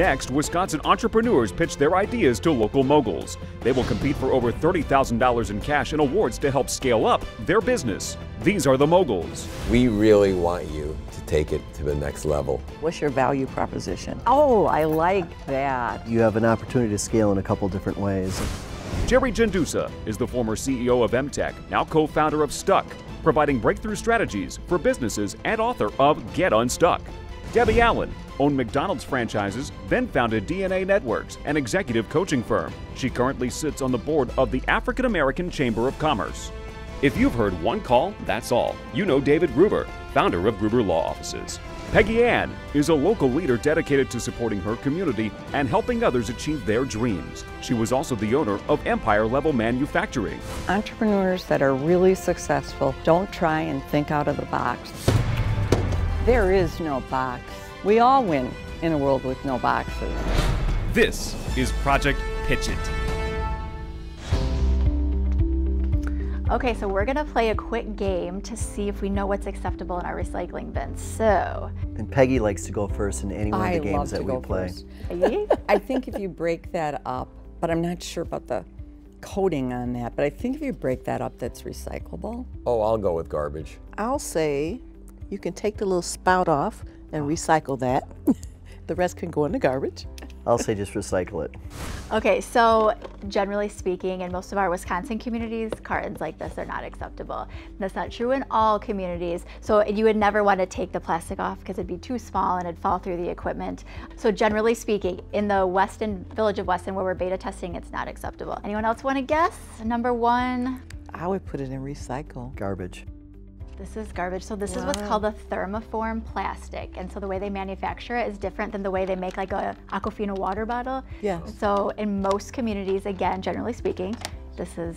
Next, Wisconsin entrepreneurs pitch their ideas to local moguls. They will compete for over $30,000 in cash and awards to help scale up their business. These are the moguls. We really want you to take it to the next level. What's your value proposition? Oh, I like that. You have an opportunity to scale in a couple different ways. Jerry Gendusa is the former CEO of MTech, now co-founder of Stuck, providing breakthrough strategies for businesses and author of Get Unstuck. Debbie Allen owned McDonald's franchises, then founded DNA Networks, an executive coaching firm. She currently sits on the board of the African American Chamber of Commerce. If you've heard one call, that's all. You know David Gruber, founder of Gruber Law Offices. Peggy Ann is a local leader dedicated to supporting her community and helping others achieve their dreams. She was also the owner of Empire Level Manufacturing. Entrepreneurs that are really successful don't try and think out of the box. There is no box. We all win in a world with no boxes. This is Project Pitch It. Okay, so we're gonna play a quick game to see if we know what's acceptable in our recycling bins. So. And Peggy likes to go first in any one of the games that we play. I think if you break that up, but I'm not sure about the coding on that, but I think if you break that up, that's recyclable. Oh, I'll go with garbage. I'll say you can take the little spout off and recycle that. The rest can go in the garbage. I'll say just recycle it. Okay, so generally speaking, in most of our Wisconsin communities, cartons like this are not acceptable. That's not true in all communities. So you would never want to take the plastic off because it'd be too small and it'd fall through the equipment. So generally speaking, in the village of Weston, where we're beta testing, it's not acceptable. Anyone else want to guess? Number one? I would put it in recycle. Garbage. This is garbage. So this is what's called a thermoform plastic. And so the way they manufacture it is different than the way they make like a Aquafina water bottle. Yes. So in most communities, again, generally speaking, this is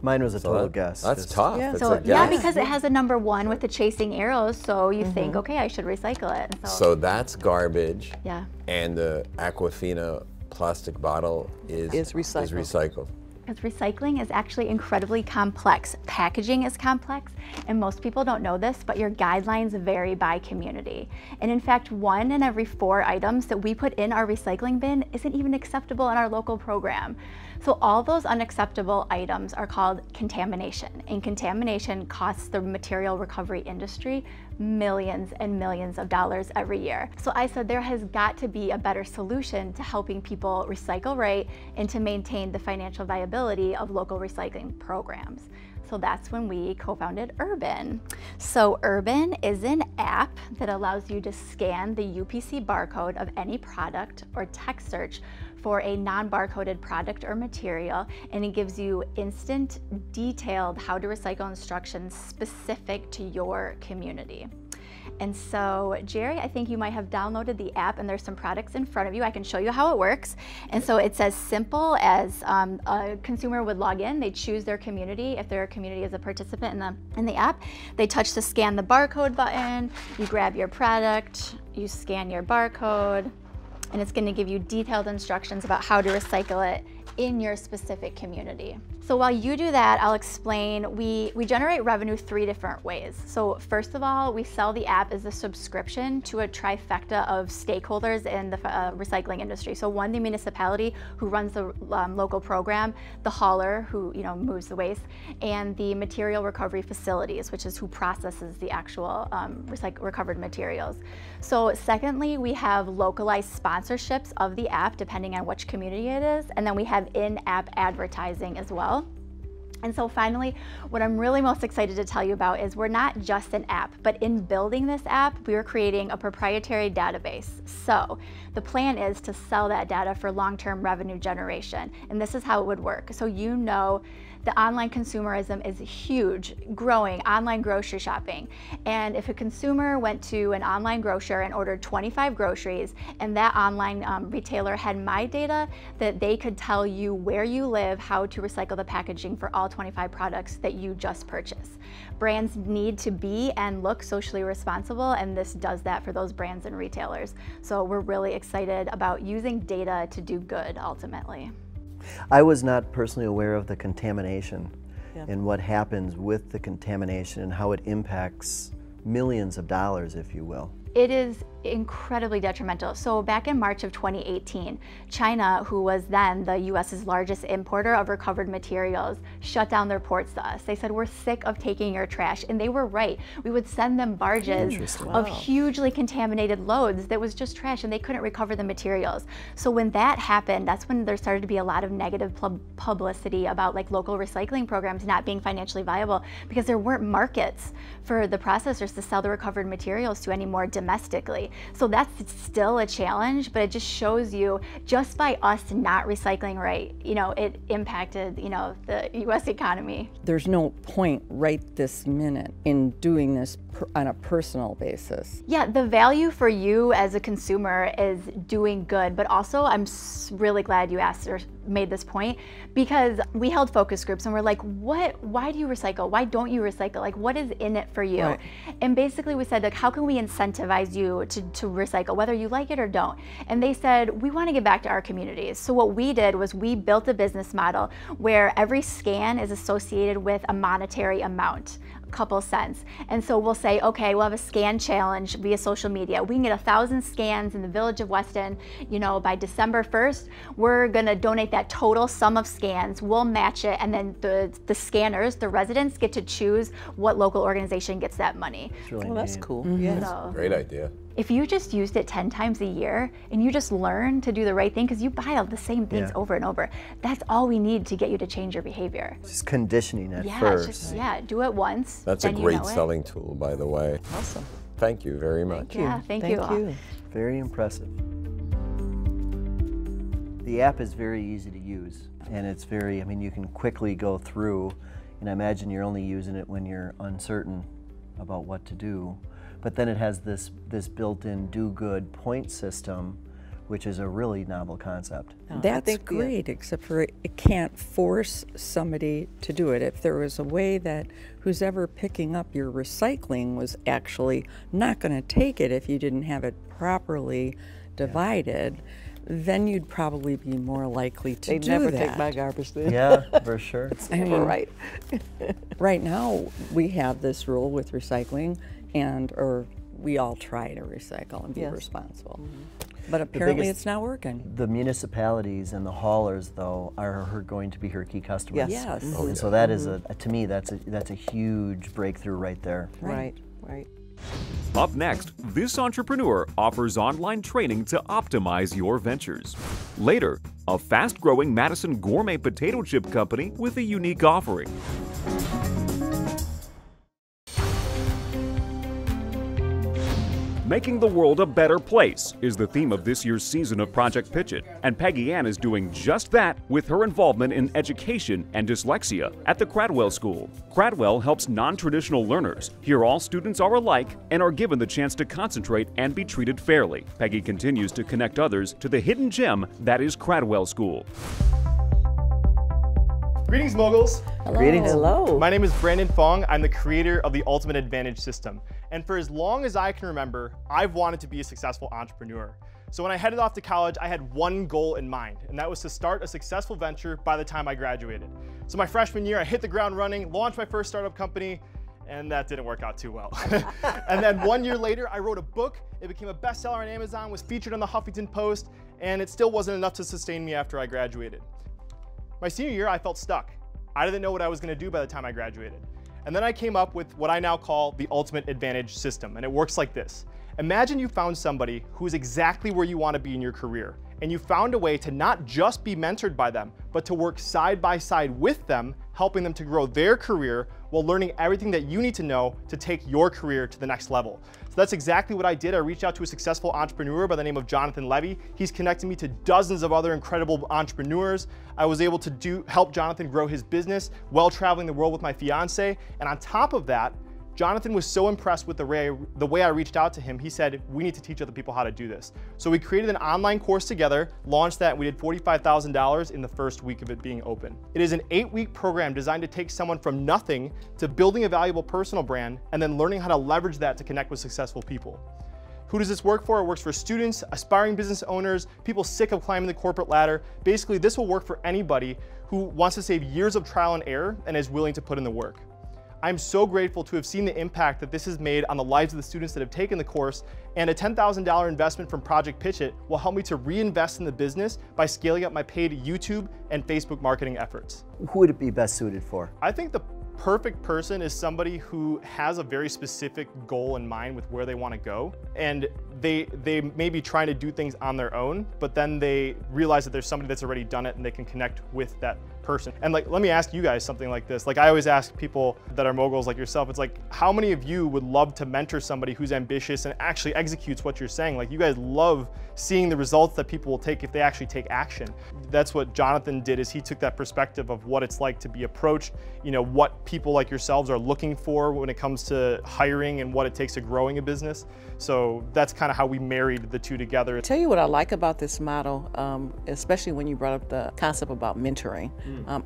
Mine was a total guess. That's tough. Yeah. It's a guess. Yeah, because it has a number one with the chasing arrows, so you think, okay, I should recycle it. And so that's garbage. Yeah. And the Aquafina plastic bottle is recycled. Because recycling is actually incredibly complex. Packaging is complex, and most people don't know this, but your guidelines vary by community. And in fact, 1 in every 4 items that we put in our recycling bin isn't even acceptable in our local program. So all those unacceptable items are called contamination, and contamination costs the material recovery industry millions and millions of dollars every year. So I said there has got to be a better solution to helping people recycle right and to maintain the financial viability of local recycling programs. So that's when we co-founded Urban. So Urban is an app that allows you to scan the UPC barcode of any product or text search for a non-barcoded product or material, and it gives you instant, detailed how to recycle instructions specific to your community. And so, Jerry, I think you might have downloaded the app and there's some products in front of you. I can show you how it works. And so it's as simple as a consumer would log in, they choose their community, if their community is a participant in the app, they touch the scan the barcode button, you grab your product, you scan your barcode, and it's going to give you detailed instructions about how to recycle it in your specific community. So while you do that, I'll explain, we generate revenue 3 different ways. So first of all, we sell the app as a subscription to a trifecta of stakeholders in the recycling industry. So one, the municipality who runs the local program, the hauler who moves the waste, and the material recovery facilities, which is who processes the actual recovered materials. So secondly, we have localized sponsorships of the app depending on which community it is, and then we have in-app advertising as well. And so finally, what I'm really most excited to tell you about is we're not just an app, but in building this app, we are creating a proprietary database. So the plan is to sell that data for long-term revenue generation. And this is how it would work. So the online consumerism is huge, growing, online grocery shopping. And if a consumer went to an online grocer and ordered 25 groceries, and that online retailer had my data, that they could tell you where you live, how to recycle the packaging for all 25 products that you just purchased. Brands need to be and look socially responsible, and this does that for those brands and retailers. So we're really excited about using data to do good ultimately. I was not personally aware of the contamination and what happens with the contamination and how it impacts millions of dollars, if you will. It is incredibly detrimental. So back in March of 2018, China, who was then the US's largest importer of recovered materials, shut down their ports to us. They said, we're sick of taking your trash. And they were right. We would send them barges of hugely contaminated loads that was just trash, and they couldn't recover the materials. So when that happened, that's when there started to be a lot of negative publicity about like local recycling programs not being financially viable, because there weren't markets for the processors to sell the recovered materials to anymore domestically. So that's still a challenge, but it just shows you, just by us not recycling right, you know, it impacted, you know, the US economy. There's no point right this minute in doing this on a personal basis. Yeah, the value for you as a consumer is doing good, but also I'm really glad you asked or made this point, because we held focus groups and we're like, why do you recycle? Why don't you recycle? Like, what is in it for you? Right. And basically we said, like, how can we incentivize you to recycle, whether you like it or don't? And they said, we want to give back to our communities. So what we did was we built a business model where every scan is associated with a monetary amount, couple cents. And so we'll say, okay, we'll have a scan challenge via social media. We can get 1,000 scans in the village of Weston, you know, by December 1st, we're gonna donate that total sum of scans, we'll match it, and then the scanners, the residents, get to choose what local organization gets that money. Really well, that's cool. Mm-hmm. Yes. So, Great idea. if you just used it 10 times a year and you just learn to do the right thing, because you buy all the same things over and over, that's all we need to get you to change your behavior. Just conditioning at Yeah, first. just, do it once. That's a great selling tool, by the way. Awesome. Thank you very much. Yeah, thank you all. Very impressive. The app is very easy to use, and it's very, I mean, you can quickly go through, and I imagine you're only using it when you're uncertain about what to do. But then it has this built-in do-good point system, which is a really novel concept. That's great, except for it can't force somebody to do it. If there was a way that who's ever picking up your recycling was actually not going to take it if you didn't have it properly divided, then you'd probably be more likely to do that. They'd never take my garbage then. Yeah, for sure. I mean, right. Right now, we have this rule with recycling, or we all try to recycle and be responsible. But apparently it's not working. The municipalities and the haulers, though, are going to be her key customers. Yes. And so that is, to me, that's a huge breakthrough right there. Right. Up next, this entrepreneur offers online training to optimize your ventures. Later, a fast-growing Madison gourmet potato chip company with a unique offering. Making the world a better place is the theme of this year's season of Project Pitch It, and Peggy Ann is doing just that with her involvement in education and dyslexia at the KRADWELL School. KRADWELL helps non-traditional learners hear all students are alike and are given the chance to concentrate and be treated fairly. Peggy continues to connect others to the hidden gem that is KRADWELL School. Greetings, moguls. Hello. Greetings. Hello. My name is Brandon Fong. I'm the creator of the Ultimate Advantage System. And for as long as I can remember, I've wanted to be a successful entrepreneur. So when I headed off to college, I had one goal in mind, and that was to start a successful venture by the time I graduated. So my freshman year, I hit the ground running, launched my first startup company, and that didn't work out too well. And then 1 year later, I wrote a book. It became a bestseller on Amazon, was featured on the Huffington Post, and it still wasn't enough to sustain me after I graduated. My senior year, I felt stuck. I didn't know what I was going to do by the time I graduated. And then I came up with what I now call the Ultimate Advantage System, and it works like this. Imagine you found somebody who's exactly where you want to be in your career, and you found a way to not just be mentored by them, but to work side by side with them, helping them to grow their career while learning everything that you need to know to take your career to the next level. So that's exactly what I did. I reached out to a successful entrepreneur by the name of Jonathan Levy. He's connected me to dozens of other incredible entrepreneurs. I was able to help Jonathan grow his business while traveling the world with my fiance. And on top of that, Jonathan was so impressed with the way I reached out to him, he said, we need to teach other people how to do this. So we created an online course together, launched that, and we did $45,000 in the first week of it being open. It is an 8-week program designed to take someone from nothing to building a valuable personal brand and then learning how to leverage that to connect with successful people. Who does this work for? It works for students, aspiring business owners, people sick of climbing the corporate ladder. Basically, this will work for anybody who wants to save years of trial and error and is willing to put in the work. I'm so grateful to have seen the impact that this has made on the lives of the students that have taken the course, and a $10,000 investment from Project Pitch It will help me to reinvest in the business by scaling up my paid YouTube and Facebook marketing efforts. Who would it be best suited for? I think the perfect person is somebody who has a very specific goal in mind with where they want to go, and they may be trying to do things on their own, but then they realize that there's somebody that's already done it and they can connect with that person. And like, let me ask you guys something like this. Like, I always ask people that are moguls like yourself, it's like, how many of you would love to mentor somebody who's ambitious and actually executes what you're saying? Like, you guys love seeing the results that people will take if they actually take action. That's what Jonathan did, is he took that perspective of what it's like to be approached, you know, what people like yourselves are looking for when it comes to hiring and what it takes to growing a business. So that's kind of how we married the two together. Tell you what I like about this model, especially when you brought up the concept about mentoring.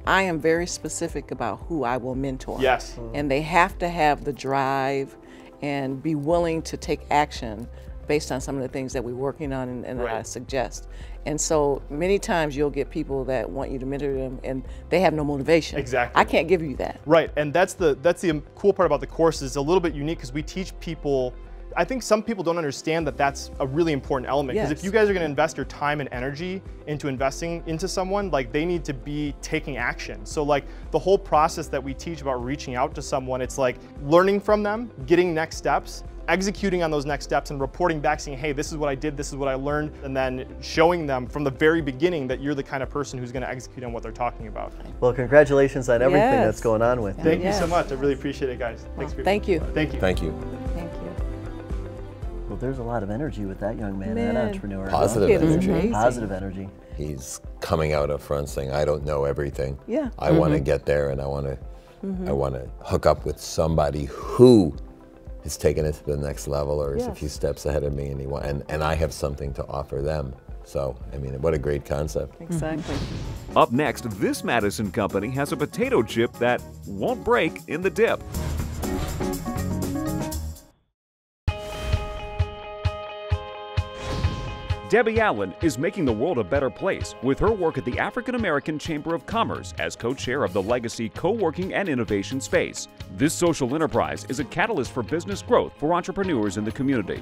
I am very specific about who I will mentor. Yes. And they have to have the drive and be willing to take action based on some of the things that we're working on and that I suggest. And so many times you'll get people that want you to mentor them and they have no motivation. Exactly. I can't give you that. Right, and that's the cool part about the course. Is a little bit unique because we teach people. I think some people don't understand that that's a really important element, because if you guys are going to invest your time and energy into investing into someone, like, they need to be taking action. So like the whole process that we teach about reaching out to someone, it's like learning from them, getting next steps, executing on those next steps and reporting back saying, hey, this is what I did, this is what I learned, and then showing them from the very beginning that you're the kind of person who's going to execute on what they're talking about. Well, congratulations on everything that's going on with you. Thank you so much. I really appreciate it, guys. Thanks for Thank you. Thank you. Thank you. Thank you. Well, there's a lot of energy with that young man, that entrepreneur. Positive energy. Positive energy. He's coming out up front saying, I don't know everything. Yeah. I want to get there, and I want to hook up with somebody who is taking it to the next level or is a few steps ahead of me, and I have something to offer them. So, I mean, what a great concept. Exactly. Up next, this Madison company has a potato chip that won't break in the dip. Debbie Allen is making the world a better place with her work at the African American Chamber of Commerce as co-chair of the Legacy Co-working and Innovation Space. This social enterprise is a catalyst for business growth for entrepreneurs in the community.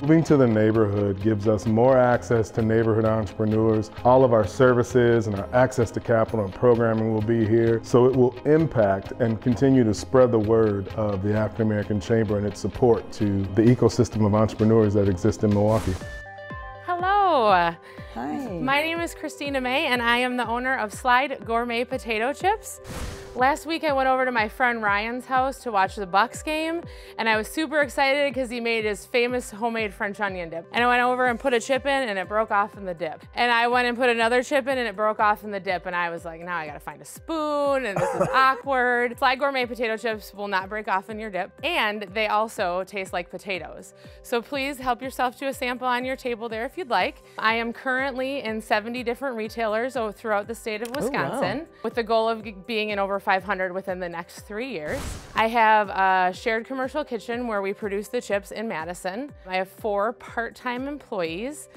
Moving to the neighborhood gives us more access to neighborhood entrepreneurs. All of our services and our access to capital and programming will be here, so it will impact and continue to spread the word of the African American Chamber and its support to the ecosystem of entrepreneurs that exist in Milwaukee. Hello. Hi. My name is Christina May, and I am the owner of Slide Gourmet Potato Chips. Last week I went over to my friend Ryan's house to watch the Bucks game, and I was super excited because he made his famous homemade French onion dip. And I went over and put a chip in, and it broke off in the dip. And I went and put another chip in, and it broke off in the dip. And I was like, now I gotta find a spoon, and this is awkward. Slide Gourmet Potato Chips will not break off in your dip, and they also taste like potatoes. So please help yourself to a sample on your table there if you'd like. I am currently in 70 different retailers throughout the state of Wisconsin, with the goal of being in over 500 within the next 3 years. I have a shared commercial kitchen where we produce the chips in Madison. I have 4 part-time employees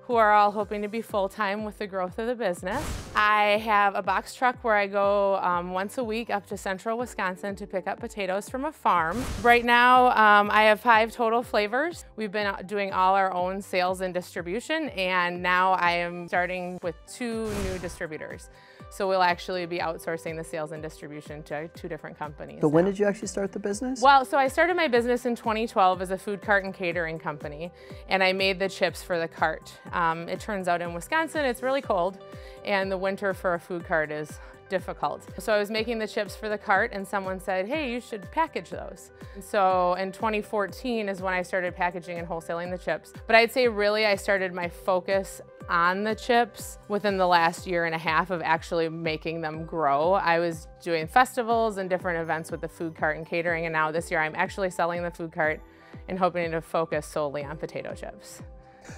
who are all hoping to be full-time with the growth of the business. I have a box truck where I go once a week up to central Wisconsin to pick up potatoes from a farm. Right now, I have 5 total flavors. We've been doing all our own sales and distribution, and now I am starting with 2 new distributors. So we'll actually be outsourcing the sales and distribution to 2 different companies. But when did you actually start the business? Well, so I started my business in 2012 as a food cart and catering company, and I made the chips for the cart. It turns out in Wisconsin it's really cold, and the winter for a food cart is difficult. So I was making the chips for the cart, and someone said, hey, you should package those. So in 2014 is when I started packaging and wholesaling the chips. But I'd say really I started my focus on the chips within the last 1.5 years of actually making them grow. I was doing festivals and different events with the food cart and catering, and now this year I'm actually selling the food cart and hoping to focus solely on potato chips.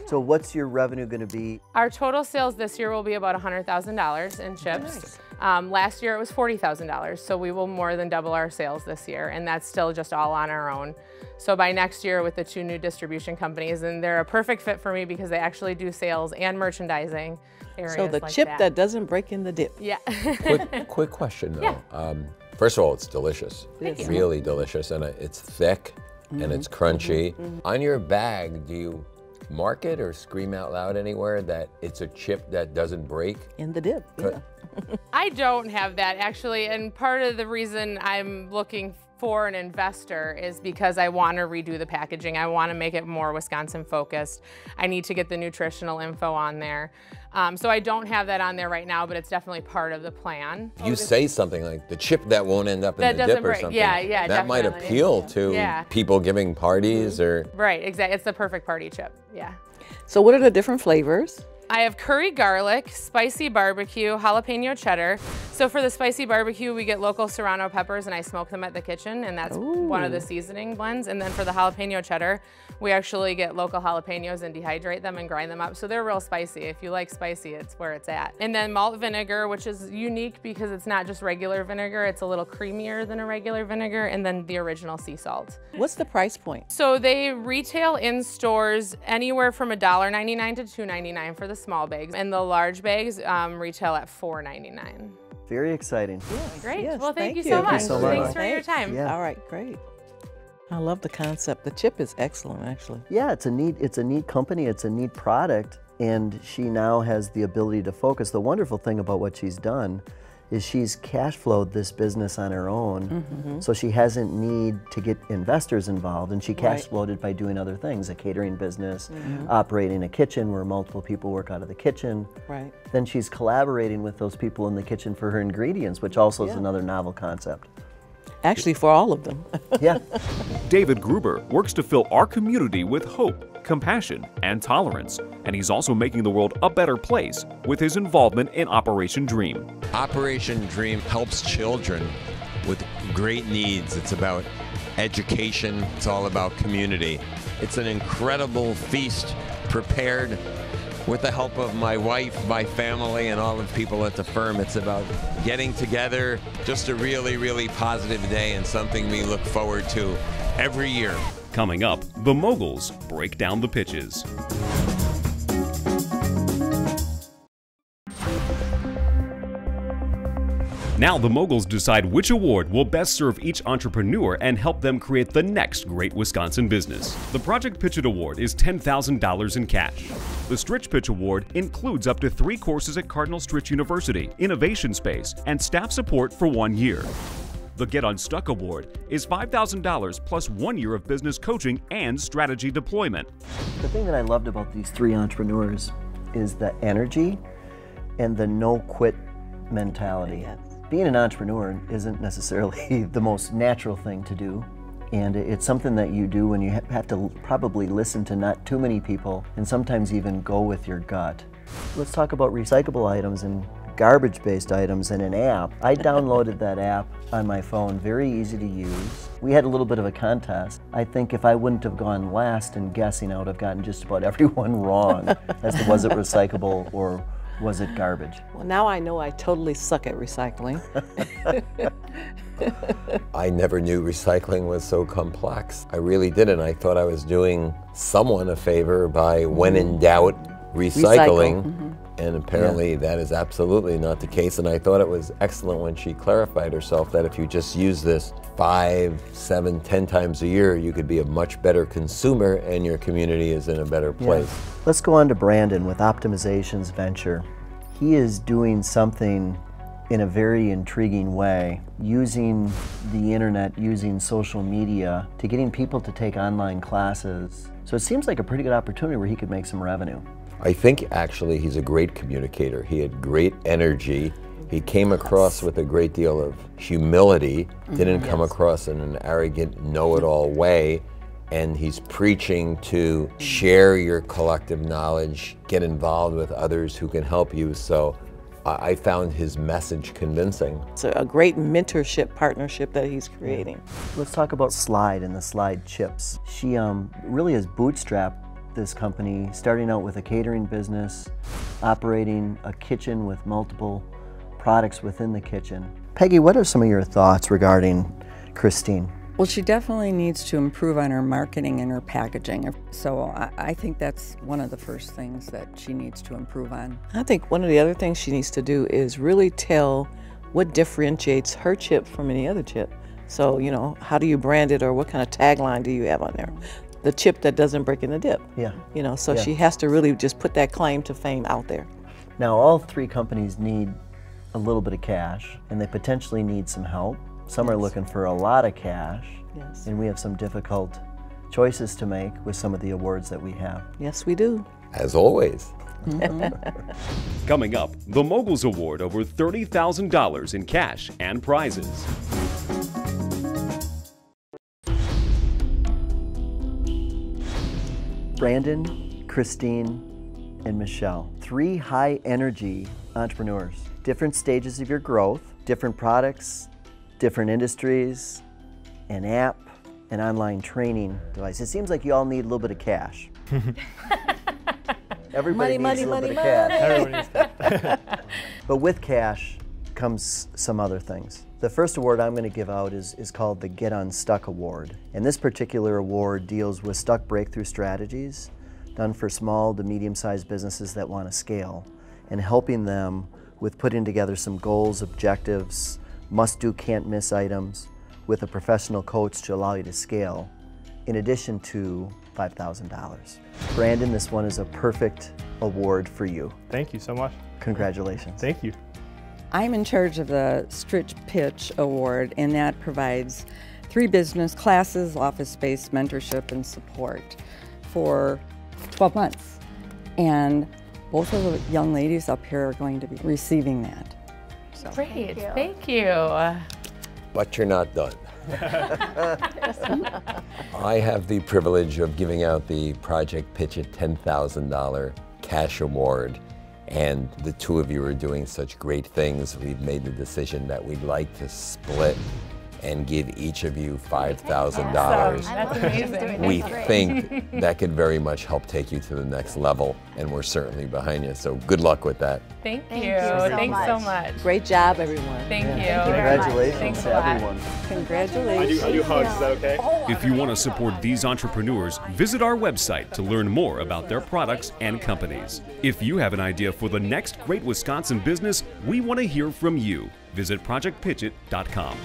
So what's your revenue going to be? Our total sales this year will be about $100,000 in chips. Nice. Last year it was $40,000, so we will more than double our sales this year, and that's still just all on our own. So by next year with the 2 new distribution companies, and they're a perfect fit for me because they actually do sales and merchandising areas. So the like chip that doesn't break in the dip. Yeah. Quick question though. Yeah. First of all, it's delicious. It's really delicious, and it's thick and it's crunchy. On your bag, do you mark it or scream out loud anywhere that it's a chip that doesn't break? In the dip, yeah. I don't have that actually, and part of the reason I'm looking for an investor is because I want to redo the packaging. I want to make it more Wisconsin focused. I need to get the nutritional info on there. So I don't have that on there right now, but it's definitely part of the plan. You say something like the chip that won't end up in That the doesn't dip or break. something. Yeah, that might definitely. appeal to people giving parties or... Right, exactly. It's the perfect party chip, yeah. So what are the different flavors? I have curry garlic, spicy barbecue, jalapeno cheddar. So for the spicy barbecue, we get local serrano peppers and I smoke them at the kitchen, and that's one of the seasoning blends. And then for the jalapeno cheddar, we actually get local jalapenos and dehydrate them and grind them up. So they're real spicy. If you like spicy, it's where it's at. And then malt vinegar, which is unique because it's not just regular vinegar, it's a little creamier than a regular vinegar, and then the original sea salt. What's the price point? So they retail in stores anywhere from $1.99 to $2.99 for the small bags, and the large bags retail at $4.99. Very exciting. Yes, Great. yes, Well, thank you so much. so much. Thanks for your time. Yeah. All right, great. I love the concept. The chip is excellent, actually. Yeah, it's a neat company, it's a neat product, and she now has the ability to focus. The wonderful thing about what she's done is she's cash flowed this business on her own, so she hasn't need to get investors involved, and she cash flowed it by doing other things, a catering business, operating a kitchen where multiple people work out of the kitchen. Right. Then she's collaborating with those people in the kitchen for her ingredients, which also is another novel concept. Actually, for all of them. Yeah. David Gruber works to fill our community with hope, compassion, and tolerance. And he's also making the world a better place with his involvement in Operation Dream. Operation Dream helps children with great needs. It's about education. It's all about community. It's an incredible feast prepared with the help of my wife, my family, and all the people at the firm. It's about getting together, just a really, really positive day and something we look forward to every year. Coming up, the Moguls break down the pitches. Now the Moguls decide which award will best serve each entrepreneur and help them create the next great Wisconsin business. The Project Pitch It Award is $10,000 in cash. The Stritch Pitch Award includes up to 3 courses at Cardinal Stritch University, innovation space, and staff support for 1 year. The Get Unstuck Award is $5,000 plus 1 year of business coaching and strategy deployment. The thing that I loved about these 3 entrepreneurs is the energy and the no-quit mentality. Yes. Being an entrepreneur isn't necessarily the most natural thing to do, and it's something that you do when you have to probably listen to not too many people and sometimes even go with your gut. Let's talk about recyclable items and garbage-based items in an app. I downloaded that app on my phone, very easy to use. We had a little bit of a contest. I think if I wouldn't have gone last in guessing, I would have gotten just about everyone wrong as to was it recyclable or was it garbage? Well, now I know I totally suck at recycling. I never knew recycling was so complex. I really didn't. I thought I was doing someone a favor by, when in doubt, recycling. And apparently that is absolutely not the case. And I thought it was excellent when she clarified herself that if you just use this 5, 7, 10 times a year, you could be a much better consumer and your community is in a better place. Yeah. Let's go on to Brandon with Optimization's venture. He is doing something in a very intriguing way, using the internet, using social media to getting people to take online classes. So it seems like a pretty good opportunity where he could make some revenue. I think actually he's a great communicator. He had great energy. He came across with a great deal of humility, didn't come across in an arrogant, know-it-all way, and he's preaching to share your collective knowledge, get involved with others who can help you. So I found his message convincing. It's a great mentorship partnership that he's creating. Let's talk about Slide and the Slide chips. She really has bootstrapped this company, starting out with a catering business, operating a kitchen with multiple products within the kitchen. Peggy, what are some of your thoughts regarding Christine? Well, she definitely needs to improve on her marketing and her packaging. So I think that's one of the first things that she needs to improve on. I think one of the other things she needs to do is really tell what differentiates her chip from any other chip. So, you know, how do you brand it, or what kind of tagline do you have on there? The chip that doesn't break in the dip. Yeah. You know, so she has to really just put that claim to fame out there. Now, all three companies need a little bit of cash, and they potentially need some help. Some are looking for a lot of cash, and we have some difficult choices to make with some of the awards that we have. Yes, we do. As always. Coming up, the MOGULS Award, over $30,000 in cash and prizes. Brandon, Christine, and Michelle. Three high-energy entrepreneurs. Different stages of your growth, different products, different industries, an app, an online training device. It seems like you all need a little bit of cash. Everybody needs a little bit of cash. But with cash comes some other things. The first award I'm going to give out is called the Get Unstuck Award. And this particular award deals with stuck breakthrough strategies done for small to medium-sized businesses that want to scale, and helping them with putting together some goals, objectives, must-do, can't-miss items with a professional coach to allow you to scale, in addition to $5,000. Brandon, this one is a perfect award for you. Thank you so much. Congratulations. Thank you. I'm in charge of the Stritch Pitch Award, and that provides 3 business classes, office space, mentorship, and support for 12 months. And both of the young ladies up here are going to be receiving that. So. Great, thank you. But you're not done. I have the privilege of giving out the Project Pitch It $10,000 cash award, and the two of you are doing such great things. We've made the decision that we'd like to split and give each of you $5,000. That's amazing. We think that could very much help take you to the next level, and we're certainly behind you. So good luck with that. Thank you. Thanks so much. Great job, everyone. Thank you. Congratulations Thanks to a lot. everyone. Congratulations. I do hugs, is that okay? If you want to support these entrepreneurs, visit our website to learn more about their products and companies. If you have an idea for the next great Wisconsin business, we want to hear from you. Visit projectpitchit.com.